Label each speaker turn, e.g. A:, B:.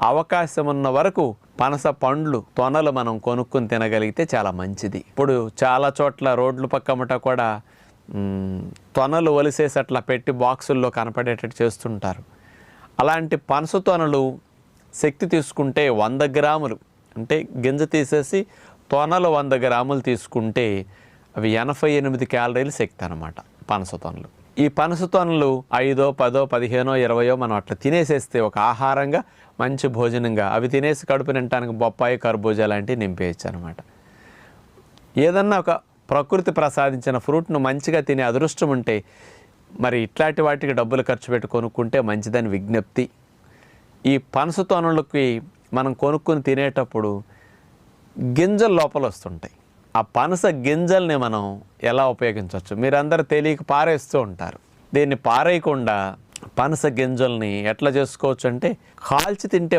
A: అవకాశం ఉన్న వరకు పనస పండ్లు తొనలు మనం కొనుక్కొని తినగలిగితే చాలా మంచిది. ఇప్పుడు చాలా చోట్ల రోడ్ల పక్కమట కూడా తొనలు ఒలిసేసి అట్లా పెట్టి బాక్సుల్లో కనపడేటట్టు చేస్తుంటారు. అలాంటి పనస తొనలు శక్తి తీసుకుంటే 100 గ్రాములు, అంటే గింజ తీసేసి తొనలు 100 గ్రాములు తీసుకుంటే అవి 88 క్యాలరీలు శక్తి అన్నమాట పనస తొనలు. ఈ పనస తొనలు 5, 10, 15, 20 మనం అట్లా తినేసేస్తే ఒక ఆహారంగా మంచి భోజనంగా అవి తినేసి కడుపు నిండటానికి బొప్పాయి, కర్బూజా లాంటివి నింపేయచ్చు అనమాట. ఏదన్నా ఒక ప్రకృతి ప్రసాదించిన ఫ్రూట్ను మంచిగా తినే అదృష్టం ఉంటే మరి ఇట్లాంటి వాటికి డబ్బులు ఖర్చు పెట్టి కొనుక్కుంటే మంచిదని విజ్ఞప్తి. ఈ పనస తొనలకి మనం కొనుక్కొని తినేటప్పుడు గింజలు లోపల వస్తుంటాయి. ఆ పనస గింజల్ని మనం ఎలా ఉపయోగించవచ్చు? మీరందరూ తెలియక పారేస్తూ ఉంటారు. దీన్ని పారేయకుండా పనస గింజల్ని ఎట్లా చేసుకోవచ్చు అంటే కాల్చి తింటే